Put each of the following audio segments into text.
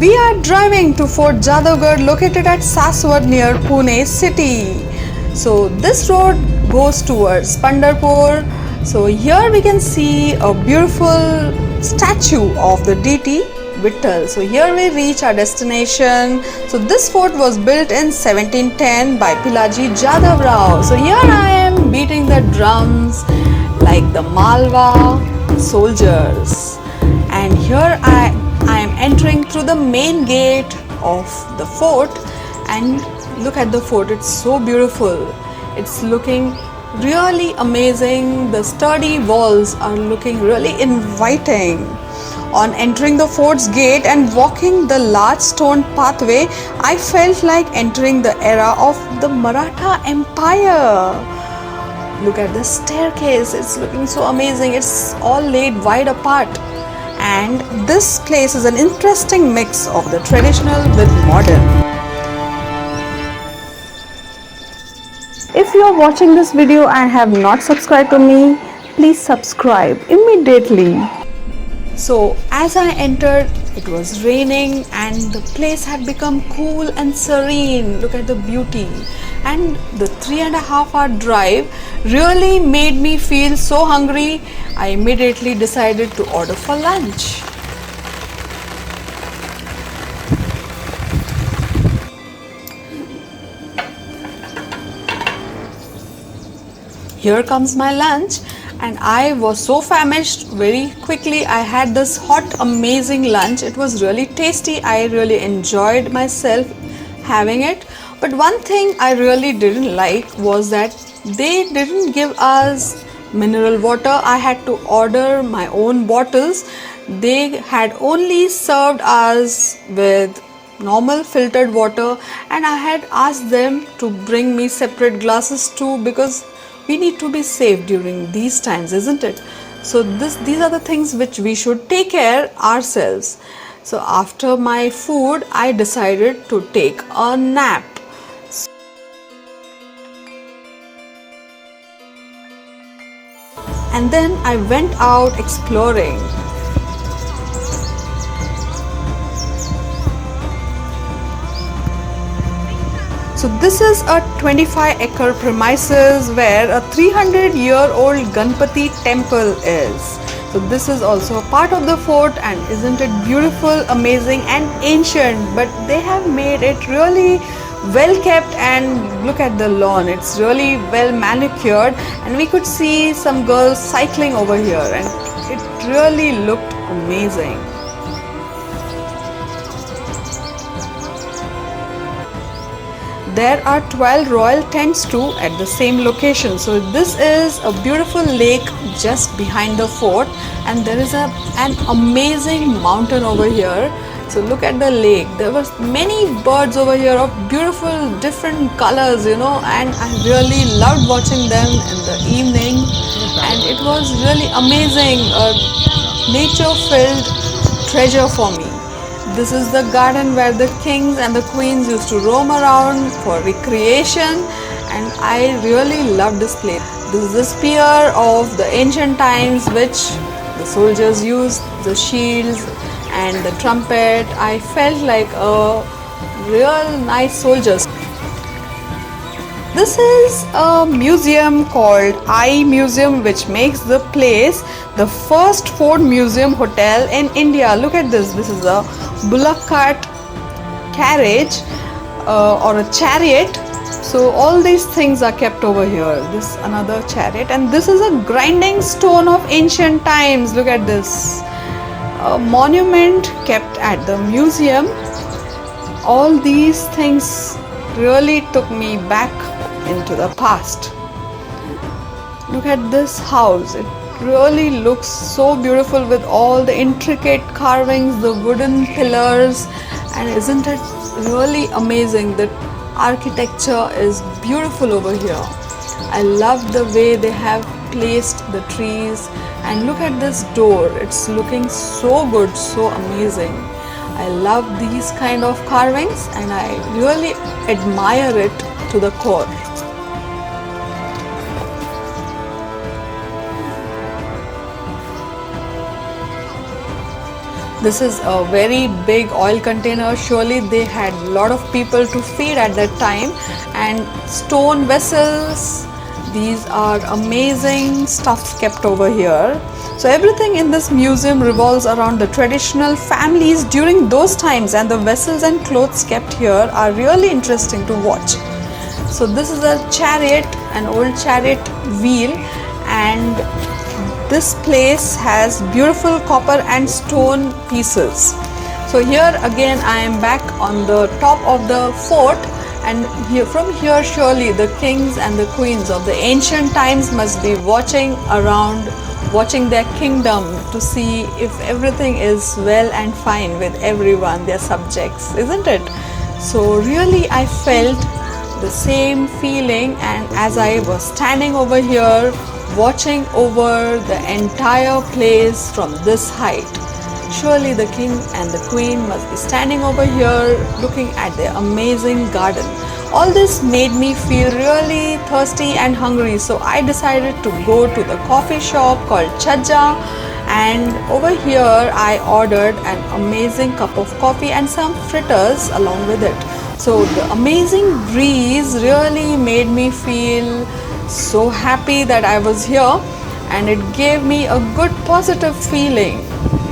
We are driving to Fort Jadavgarh located at Saswat near Pune city. So this road goes towards Pandharpur. So here we can see a beautiful statue of the deity Vittal. So here we reach our destination. So this fort was built in 1710 by Pilaji Jadhav Rao. So here I am beating the drums like the Malwa soldiers. And here I am entering through the main gate of the fort, and look at the fort, it's so beautiful. It's looking really amazing. The sturdy walls are looking really inviting. On entering the fort's gate and walking the large stone pathway, I felt like entering the era of the Maratha Empire. Look at the staircase, it's looking so amazing. It's all laid wide apart. And this place is an interesting mix of the traditional with modern. If you are watching this video and have not subscribed to me, please subscribe immediately. So as I entered, it was raining and the place had become cool and serene. Look at the beauty. And the 3.5 hour drive really made me feel so hungry. I immediately decided to order for lunch. Here comes my lunch, and I was so famished. Very quickly I had this hot amazing lunch. It was really tasty. I really enjoyed myself having it. But one thing I really didn't like was that they didn't give us mineral water. I had to order my own bottles. They had only served us with normal filtered water, and I had asked them to bring me separate glasses too, because we need to be safe during these times, isn't it? So these are the things which we should take care ourselves. So after my food, I decided to take a nap. And then I went out exploring. So this is a 25-acre premises where a 300-year-old Ganpati temple is. So this is also a part of the fort, and isn't it beautiful, amazing and ancient? But they have made it really well kept, and look at the lawn, it's really well manicured, and we could see some girls cycling over here, and it really looked amazing. There are 12 royal tents too at the same location. So this is a beautiful lake just behind the fort, and there is an amazing mountain over here. So look at the lake. There was many birds over here of beautiful different colors, and I really loved watching them in the evening, and it was really amazing, a nature-filled treasure for me. This is the garden where the kings and the queens used to roam around for recreation, and I really love this place. This is the spear of the ancient times which the soldiers used, the shields and the trumpet. I felt like a real nice soldier. This is a museum called I Museum, which makes the place the first Fort Museum hotel in India. Look at this. This is a bullock cart carriage or a chariot. So all these things are kept over here. This another chariot, and this is a grinding stone of ancient times. Look at this. A monument kept at the museum. All these things really took me back into the past. Look at this house. It really looks so beautiful with all the intricate carvings, the wooden pillars, and isn't it really amazing? The architecture is beautiful over here. I love the way they have placed the trees, and look at this door. It's looking so good, so amazing. I love these kind of carvings, and I really admire it to the core. This is a very big oil container. Surely they had a lot of people to feed at that time. And stone vessels. These are amazing stuffs kept over here. So everything in this museum revolves around the traditional families during those times, and the vessels and clothes kept here are really interesting to watch. So this is a chariot, an old chariot wheel, and this place has beautiful copper and stone pieces. So here again I am back on the top of the fort, and from here surely the kings and the queens of the ancient times must be watching around, watching their kingdom to see if everything is well and fine with everyone, their subjects, isn't it? So really I felt the same feeling, and as I was standing over here watching over the entire place from this height, surely the king and the queen must be standing over here looking at their amazing garden. All this made me feel really thirsty and hungry, so I decided to go to the coffee shop called Chajja, and over here I ordered an amazing cup of coffee and some fritters along with it. So the amazing breeze really made me feel so happy that I was here, and it gave me a good positive feeling.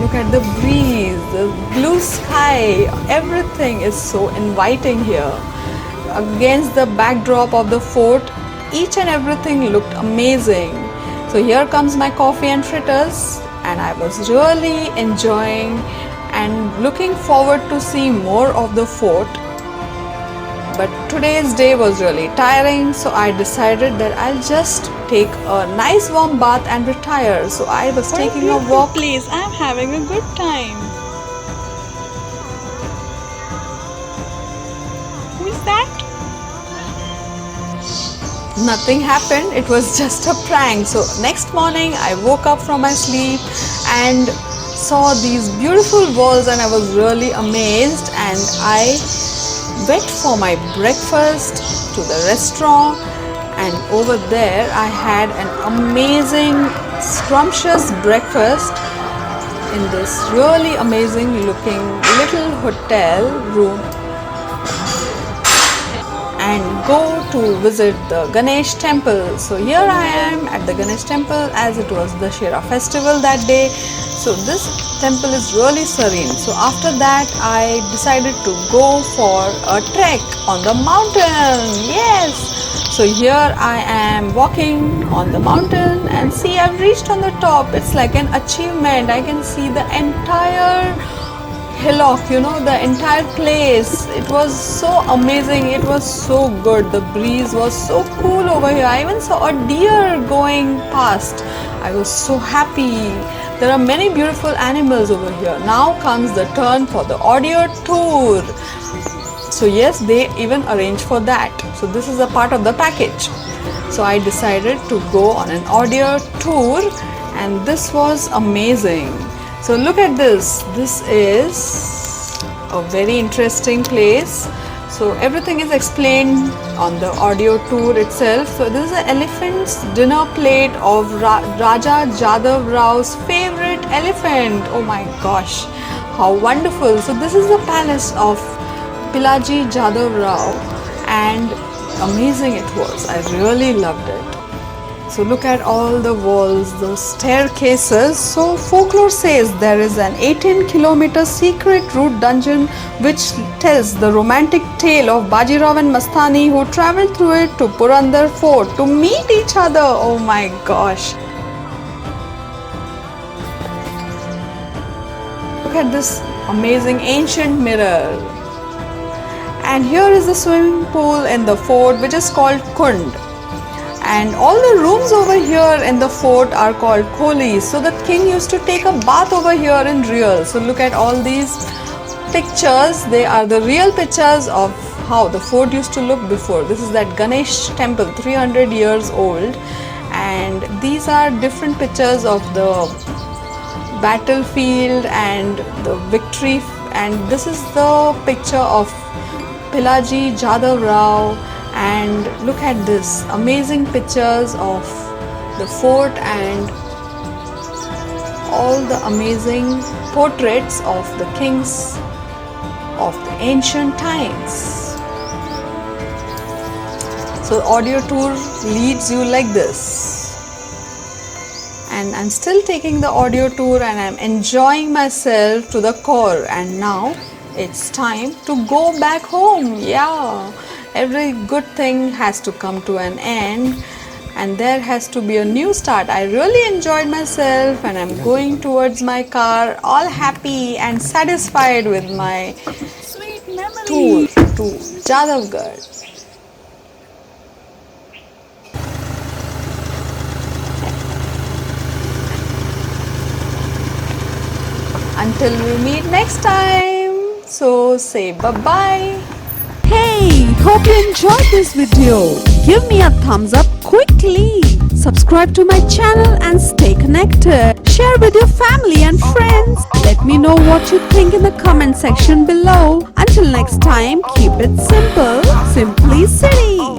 Look at the breeze, the blue sky, everything is so inviting here. Against the backdrop of the fort, each and everything looked amazing. So here comes my coffee and fritters, and I was really enjoying and looking forward to see more of the fort. But today's day was really tiring, so I decided that I'll just take a nice warm bath and retire. So I was taking a walk. Please, I'm having a good time. Who is that? Nothing happened, it was just a prank. So next morning I woke up from my sleep and saw these beautiful walls, and I was really amazed, and I went for my breakfast to the restaurant, and over there I had an amazing scrumptious breakfast in this really amazing looking little hotel room, and go to visit the Ganesh temple. So here I am at the Ganesh temple, as it was the Shera festival that day. So this temple is really serene. So after that I decided to go for a trek on the mountain. Yes! So here I am walking on the mountain, and see, I've reached on the top. It's like an achievement. I can see the entire hillock, the entire place. It was so amazing, it was so good. The breeze was so cool over here. I even saw a deer going past. I was so happy. There are many beautiful animals over here. Now comes the turn for the audio tour. So yes, they even arrange for that. So this is a part of the package. So I decided to go on an audio tour, and this was amazing. So look at this. This is a very interesting place. So everything is explained on the audio tour itself. So this is an elephant's dinner plate of Raja Jadav Rao's favorite elephant. Oh my gosh, how wonderful. So this is the palace of Pilaji Jadav Rao, and amazing it was. I really loved it. So look at all the walls, the staircases. So folklore says there is an 18-kilometer secret route dungeon which tells the romantic tale of Bajirao and Mastani, who traveled through it to Purandar Fort to meet each other. Oh my gosh. Look at this amazing ancient mirror. And here is the swimming pool in the fort, which is called Kund. And all the rooms over here in the fort are called Kholis. So the king used to take a bath over here in real. So look at all these pictures. They are the real pictures of how the fort used to look before. This is that Ganesh temple, 300 years old. And these are different pictures of the battlefield and the victory. And this is the picture of Pilaji Jadav Rao. And look at this amazing pictures of the fort and all the amazing portraits of the kings of the ancient times. So audio tour leads you like this. And I'm still taking the audio tour and I'm enjoying myself to the core. And now it's time to go back home. Yeah, every good thing has to come to an end and there has to be a new start. I really enjoyed myself and I'm going towards my car all happy and satisfied with my tour to Jadavgarh. Until we meet next time, so say bye-bye. Hey, hope you enjoyed this video. Give me a thumbs up quickly. Subscribe to my channel and stay connected. Share with your family and friends. Let me know what you think in the comment section below. Until next time, keep it simple, Simply City.